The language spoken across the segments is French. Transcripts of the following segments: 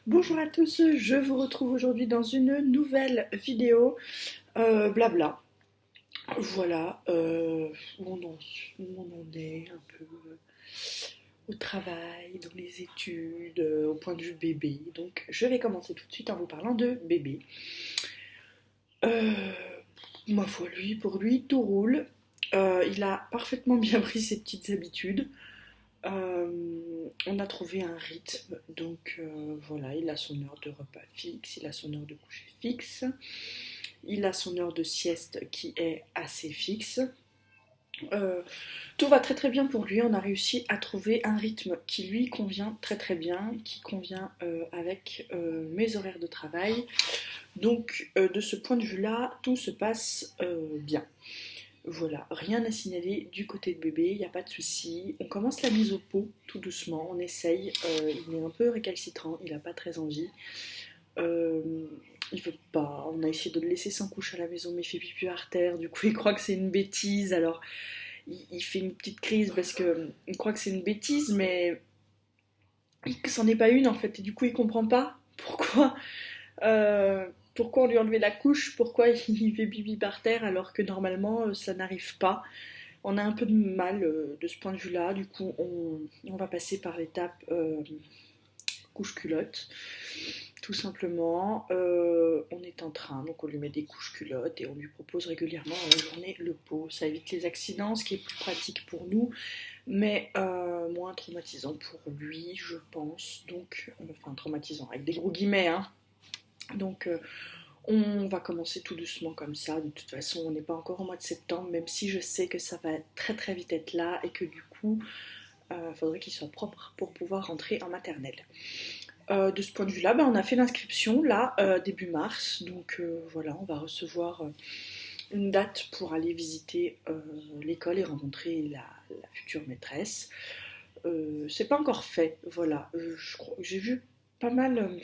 Bonjour à tous, je vous retrouve aujourd'hui dans une nouvelle vidéo blabla. Voilà, où on en est un peu au travail, dans les études, au point de vue bébé. Donc je vais commencer tout de suite en vous parlant de bébé. Euh, Ma foi, pour lui, tout roule. Il a parfaitement bien pris ses petites habitudes. On a trouvé un rythme, donc voilà, il a son heure de repas fixe, il a son heure de coucher fixe, il a son heure de sieste qui est assez fixe. Euh, Tout va très très bien pour lui, on a réussi à trouver un rythme qui lui convient très très bien, qui convient avec mes horaires de travail. Donc de ce point de vue-là, tout se passe bien. Voilà, rien à signaler du côté de bébé, il n'y a pas de souci. On commence la mise au pot tout doucement, on essaye. Il est un peu récalcitrant, il n'a pas très envie. Euh, il veut pas. On a essayé de le laisser sans couche à la maison, mais il fait pipi par terre. Du coup, il croit que c'est une bêtise. Alors, il fait une petite crise parce que il croit que c'est une bêtise, mais que c'en est pas une en fait. Et du coup, il comprend pas pourquoi on lui a enlevé la couche, pourquoi il fait pipi par terre alors que normalement ça n'arrive pas. On a un peu de mal de ce point de vue-là, du coup on va passer par l'étape couche-culotte, tout simplement. On est en train, donc on lui met des couches-culottes et on lui propose régulièrement dans la journée le pot. Ça évite les accidents, ce qui est plus pratique pour nous, mais moins traumatisant pour lui, je pense. Donc, enfin traumatisant avec des gros guillemets, hein. Donc on va commencer tout doucement comme ça. De toute façon, on n'est pas encore au mois de septembre, même si je sais que ça va très très vite être là et que du coup, il faudrait qu'il soit propre pour pouvoir rentrer en maternelle. De ce point de vue-là, on a fait l'inscription là début mars, donc voilà, on va recevoir une date pour aller visiter l'école et rencontrer la future maîtresse. C'est pas encore fait, voilà. J'ai vu pas mal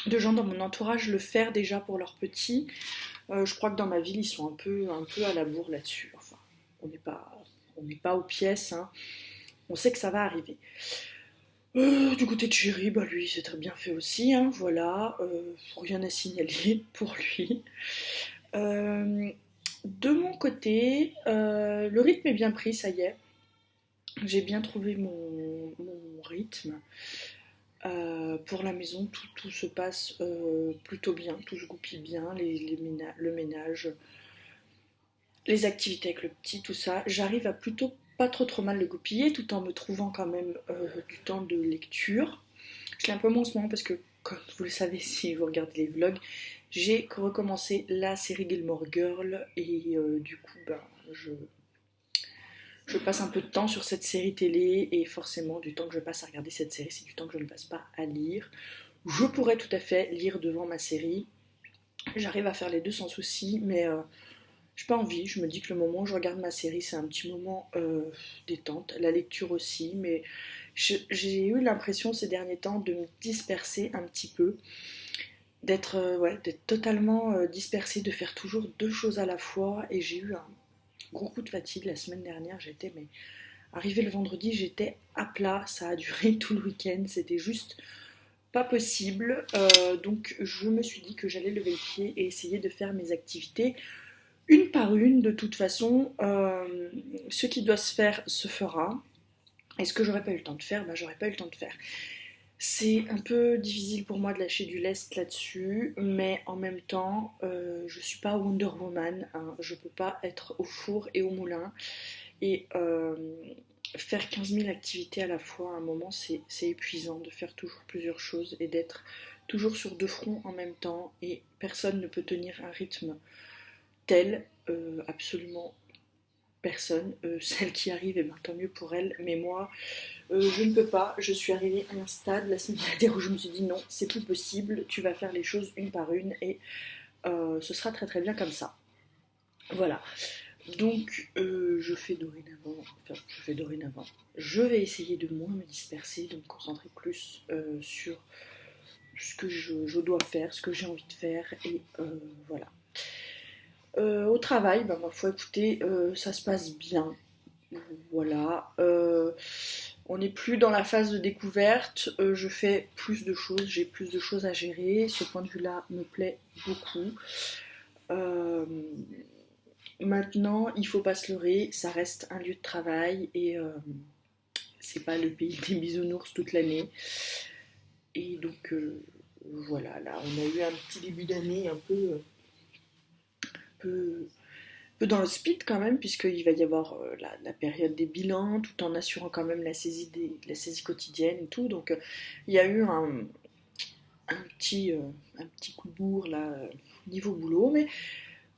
de gens dans mon entourage le faire déjà pour leurs petits. Je crois que dans ma ville, ils sont un peu à la bourre là-dessus. Enfin, on n'est pas aux pièces, hein. On sait que ça va arriver. Du côté de Chéri, lui, c'est très bien fait aussi, hein, voilà. Rien à signaler pour lui. Euh, de mon côté, le rythme est bien pris, ça y est. J'ai bien trouvé mon rythme. Pour la maison, tout se passe plutôt bien, tout se goupille bien, le ménage, les activités avec le petit, tout ça. J'arrive à plutôt pas trop mal le goupiller tout en me trouvant quand même du temps de lecture. Je l'ai un peu moins en ce moment parce que, comme vous le savez si vous regardez les vlogs, j'ai recommencé la série Gilmore Girl et du coup, je passe un peu de temps sur cette série télé et forcément, du temps que je passe à regarder cette série, c'est du temps que je ne passe pas à lire. Je pourrais tout à fait lire devant ma série. J'arrive à faire les deux sans souci, mais j'ai pas envie. Je me dis que le moment où je regarde ma série, c'est un petit moment détente. La lecture aussi, mais j'ai eu l'impression ces derniers temps de me disperser un petit peu, d'être totalement dispersée, de faire toujours deux choses à la fois. Et j'ai eu un gros coup de fatigue la semaine dernière. Mais arrivé le vendredi, j'étais à plat. Ça a duré tout le week-end. C'était juste pas possible. Donc je me suis dit que j'allais lever le pied et essayer de faire mes activités une par une. De toute façon, ce qui doit se faire se fera. Et ce que j'aurais pas eu le temps de faire, j'aurais pas eu le temps de faire. C'est un peu difficile pour moi de lâcher du lest là-dessus, mais en même temps, je suis pas Wonder Woman, hein. Je peux pas être au four et au moulin et faire 15 000 activités à la fois. À un moment, c'est épuisant de faire toujours plusieurs choses et d'être toujours sur deux fronts en même temps. Et personne ne peut tenir un rythme tel, absolument personne. Celle qui arrive, et tant mieux pour elle, mais moi, je ne peux pas. Je suis arrivée à un stade la semaine dernière où je me suis dit non, c'est plus possible, tu vas faire les choses une par une et ce sera très très bien comme ça. Voilà. Donc je fais dorénavant. Je vais essayer de moins me disperser, de me concentrer plus sur ce que je dois faire, ce que j'ai envie de faire et voilà. Au travail, ma foi, écoutez, ça se passe bien. Voilà. On n'est plus dans la phase de découverte, je fais plus de choses, j'ai plus de choses à gérer. Ce point de vue-là me plaît beaucoup. Euh, Maintenant, il faut pas se leurrer, ça reste un lieu de travail et c'est pas le pays des bisounours toute l'année. Et donc voilà, là on a eu un petit début d'année peu, peu dans le speed quand même, puisqu'il va y avoir la période des bilans, tout en assurant quand même la saisie quotidienne et tout. Donc il y a eu un petit coup de bourre là, niveau boulot, mais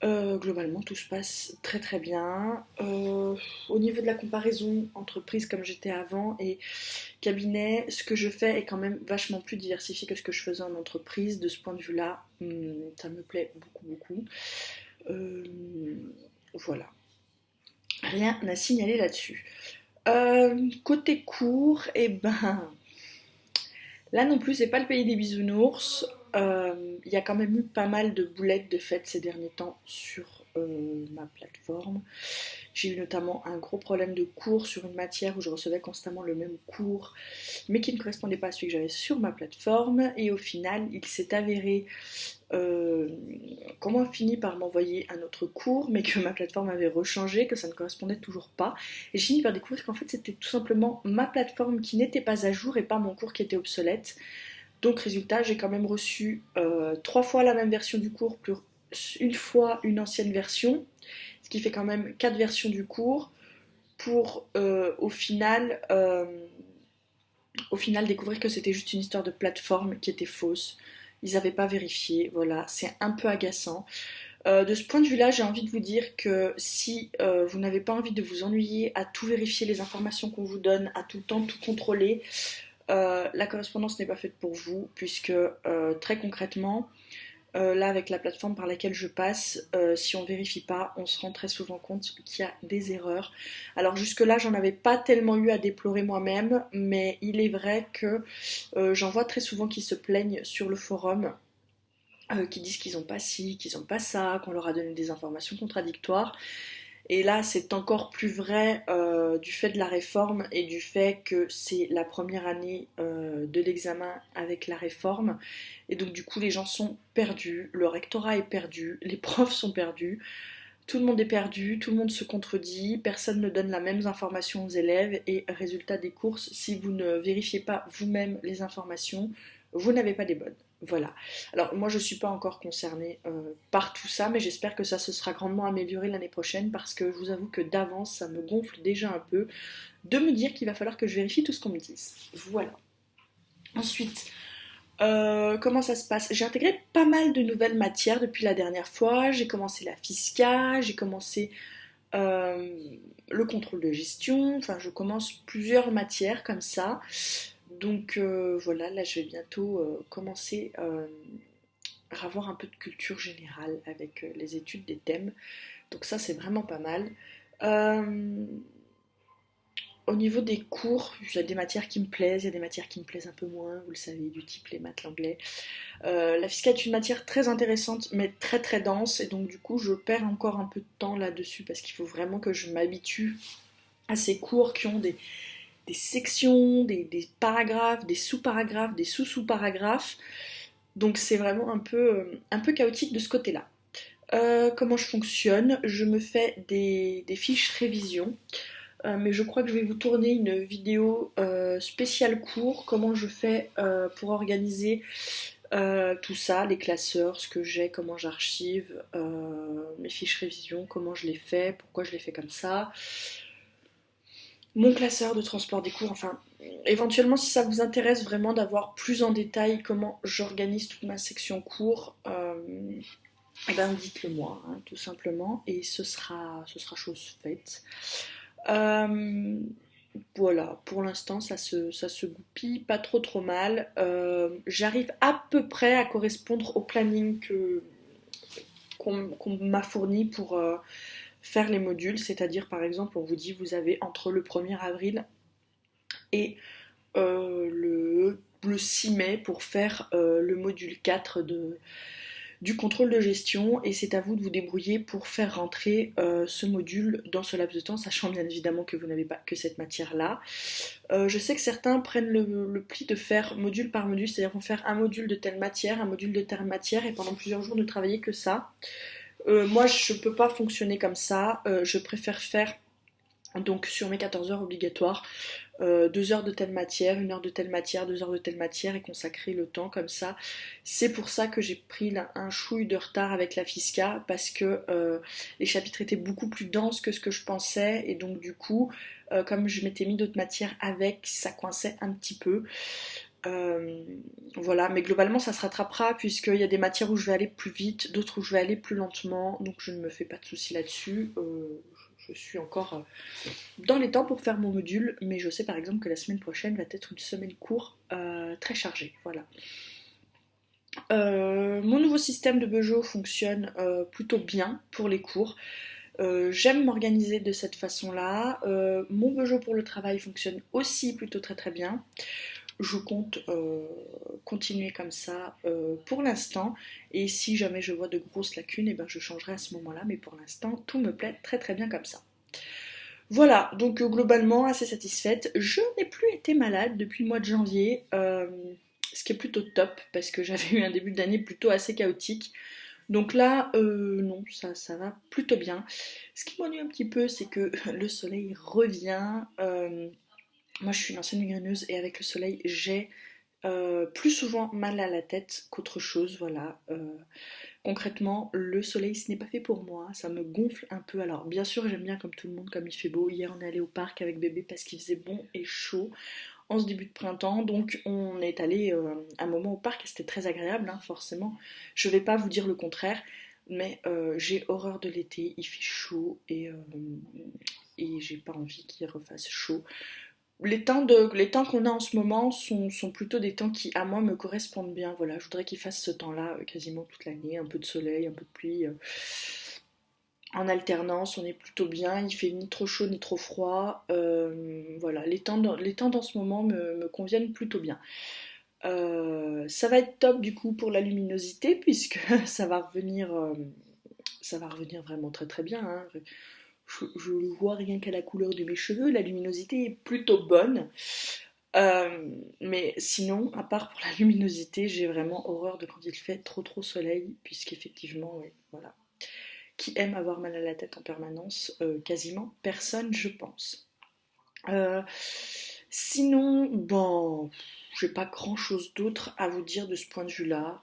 globalement, tout se passe très très bien. Au niveau de la comparaison entreprise comme j'étais avant et cabinet, ce que je fais est quand même vachement plus diversifié que ce que je faisais en entreprise. De ce point de vue-là, ça me plaît beaucoup beaucoup. Euh, voilà, rien à signaler là-dessus. Côté cours, et ben là non plus, c'est pas le pays des bisounours. Il y a quand même eu pas mal de boulettes de fête ces derniers temps sur ma plateforme. J'ai eu notamment un gros problème de cours sur une matière où je recevais constamment le même cours, mais qui ne correspondait pas à celui que j'avais sur ma plateforme. Et au final, il s'est avéré qu'on a fini par m'envoyer un autre cours, mais que ma plateforme avait rechangé, que ça ne correspondait toujours pas. Et j'ai fini par découvrir qu'en fait c'était tout simplement ma plateforme qui n'était pas à jour et pas mon cours qui était obsolète. Donc résultat, j'ai quand même reçu 3 fois la même version du cours, plus une fois une ancienne version, ce qui fait quand même 4 versions du cours, pour au final découvrir que c'était juste une histoire de plateforme qui était fausse. Ils n'avaient pas vérifié, voilà, c'est un peu agaçant. De ce point de vue-là, j'ai envie de vous dire que si vous n'avez pas envie de vous ennuyer à tout vérifier les informations qu'on vous donne, à tout le temps tout contrôler, la correspondance n'est pas faite pour vous, puisque très concrètement, là avec la plateforme par laquelle je passe, si on vérifie pas, on se rend très souvent compte qu'il y a des erreurs. Alors jusque-là, j'en avais pas tellement eu à déplorer moi-même, mais il est vrai que j'en vois très souvent qui se plaignent sur le forum, qui disent qu'ils n'ont pas ci, qu'ils n'ont pas ça, qu'on leur a donné des informations contradictoires. Et là, c'est encore plus vrai du fait de la réforme et du fait que c'est la première année de l'examen avec la réforme. Et donc, du coup, les gens sont perdus, le rectorat est perdu, les profs sont perdus, tout le monde est perdu, tout le monde se contredit, personne ne donne la même information aux élèves. Et résultat des courses, si vous ne vérifiez pas vous-même les informations, vous n'avez pas les bonnes. Voilà. Alors moi je ne suis pas encore concernée par tout ça, mais j'espère que ça se sera grandement amélioré l'année prochaine parce que je vous avoue que d'avance ça me gonfle déjà un peu de me dire qu'il va falloir que je vérifie tout ce qu'on me dise. Voilà. Ensuite, comment ça se passe? J'ai intégré pas mal de nouvelles matières depuis la dernière fois. J'ai commencé la fisca, j'ai commencé euh, le contrôle de gestion, enfin je commence plusieurs matières comme ça. Donc voilà, là je vais bientôt commencer à avoir un peu de culture générale avec les études des thèmes. Donc ça c'est vraiment pas mal. Euh, Au niveau des cours, il y a des matières qui me plaisent, il y a des matières qui me plaisent un peu moins, vous le savez, du type les maths, l'anglais. La fiscale est une matière très intéressante, mais très très dense, et donc du coup je perds encore un peu de temps là-dessus, parce qu'il faut vraiment que je m'habitue à ces cours qui ont des sections, des paragraphes, des sous-paragraphes, des sous-sous-paragraphes. Donc c'est vraiment un peu chaotique de ce côté-là. Comment je fonctionne? Je me fais des fiches révision. Mais je crois que je vais vous tourner une vidéo spéciale cours, comment je fais pour organiser tout ça, les classeurs, ce que j'ai, comment j'archive mes fiches révision, comment je les fais, pourquoi je les fais comme ça, mon classeur de transport des cours, enfin, éventuellement si ça vous intéresse vraiment d'avoir plus en détail comment j'organise toute ma section cours, eh ben dites-le moi, hein, tout simplement, et ce sera chose faite. Euh, voilà, pour l'instant ça se goupille pas trop trop mal. J'arrive à peu près à correspondre au planning qu'on m'a fourni pour faire les modules, c'est-à-dire par exemple on vous dit vous avez entre le 1er avril et le 6 mai pour faire le module 4 du contrôle de gestion et c'est à vous de vous débrouiller pour faire rentrer ce module dans ce laps de temps, sachant bien évidemment que vous n'avez pas que cette matière-là. Je sais que certains prennent le pli de faire module par module, c'est-à-dire vont faire un module de telle matière, un module de telle matière et pendant plusieurs jours ne travailler que ça. Moi je peux pas fonctionner comme ça, je préfère faire donc sur mes 14 heures obligatoires, 2 heures de telle matière, 1 heure de telle matière, 2 heures de telle matière et consacrer le temps comme ça. C'est pour ça que j'ai pris un chouille de retard avec la FISCA parce que les chapitres étaient beaucoup plus denses que ce que je pensais et donc du coup, comme je m'étais mis d'autres matières avec, ça coinçait un petit peu. Voilà, mais globalement ça se rattrapera puisqu'il y a des matières où je vais aller plus vite, d'autres où je vais aller plus lentement, donc je ne me fais pas de soucis là-dessus. Je suis encore dans les temps pour faire mon module, mais je sais par exemple que la semaine prochaine va être une semaine court très chargée. Voilà. Mon nouveau système de Bejo fonctionne plutôt bien pour les cours. J'aime m'organiser de cette façon-là. Mon Bejo pour le travail fonctionne aussi plutôt très très bien. Je compte continuer comme ça pour l'instant et si jamais je vois de grosses lacunes, eh ben je changerai à ce moment-là, mais pour l'instant tout me plaît très très bien comme ça. Voilà, donc globalement assez satisfaite. Je n'ai plus été malade depuis le mois de janvier, ce qui est plutôt top parce que j'avais eu un début d'année plutôt assez chaotique. Donc là, non, ça va plutôt bien. Ce qui m'ennuie un petit peu, c'est que le soleil revient. Moi, je suis une ancienne migraineuse et avec le soleil, j'ai plus souvent mal à la tête qu'autre chose. Voilà. Concrètement, le soleil, ce n'est pas fait pour moi. Ça me gonfle un peu. Alors, bien sûr, j'aime bien comme tout le monde, comme il fait beau. Hier, on est allé au parc avec bébé parce qu'il faisait bon et chaud en ce début de printemps. Donc, on est allé un moment au parc et c'était très agréable, hein, forcément. Je vais pas vous dire le contraire. Mais j'ai horreur de l'été, il fait chaud et j'ai pas envie qu'il refasse chaud. Les temps qu'on a en ce moment sont plutôt des temps qui, à moi, me correspondent bien. Voilà, je voudrais qu'il fasse ce temps-là quasiment toute l'année. Un peu de soleil, un peu de pluie. En alternance, on est plutôt bien. Il fait ni trop chaud ni trop froid. Voilà, les temps dans ce moment me conviennent plutôt bien. Ça va être top du coup pour la luminosité puisque ça va revenir vraiment très très bien, hein. Je le vois rien qu'à la couleur de mes cheveux, la luminosité est plutôt bonne. Mais sinon, à part pour la luminosité, j'ai vraiment horreur de quand il fait trop trop soleil, puisqu'effectivement, ouais, voilà. Qui aime avoir mal à la tête en permanence? Quasiment personne, je pense. Euh, Sinon, bon, j'ai pas grand chose d'autre à vous dire de ce point de vue-là.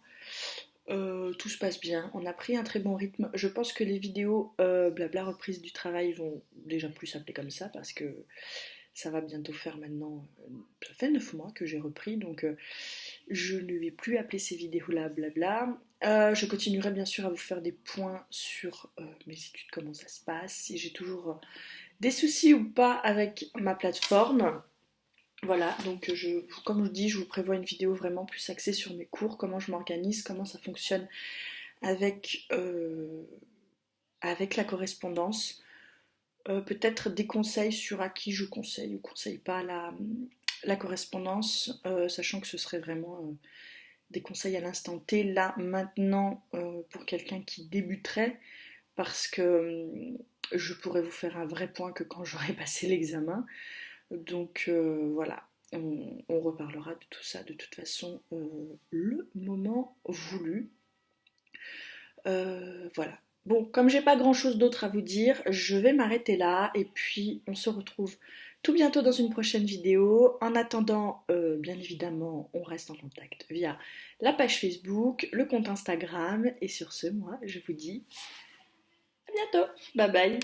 Tout se passe bien, on a pris un très bon rythme. Je pense que les vidéos blabla reprise du travail vont déjà plus s'appeler comme ça parce que ça va bientôt faire maintenant. Ça fait 9 mois que j'ai repris donc je ne vais plus appeler ces vidéos-là blabla. Je continuerai bien sûr à vous faire des points sur mes études, comment ça se passe, si j'ai toujours des soucis ou pas avec ma plateforme. Voilà, donc comme je vous dis, je vous prévois une vidéo vraiment plus axée sur mes cours, comment je m'organise, comment ça fonctionne avec, avec la correspondance. Peut-être des conseils sur à qui je conseille ou conseille pas la correspondance, sachant que ce serait vraiment des conseils à l'instant T, là, maintenant, pour quelqu'un qui débuterait, parce que je pourrais vous faire un vrai point que quand j'aurai passé l'examen. Donc voilà, on reparlera de tout ça de toute façon le moment voulu. Voilà. Bon, comme j'ai pas grand chose d'autre à vous dire, je vais m'arrêter là et puis on se retrouve tout bientôt dans une prochaine vidéo. En attendant, bien évidemment, on reste en contact via la page Facebook, le compte Instagram et sur ce, moi, je vous dis à bientôt. Bye bye.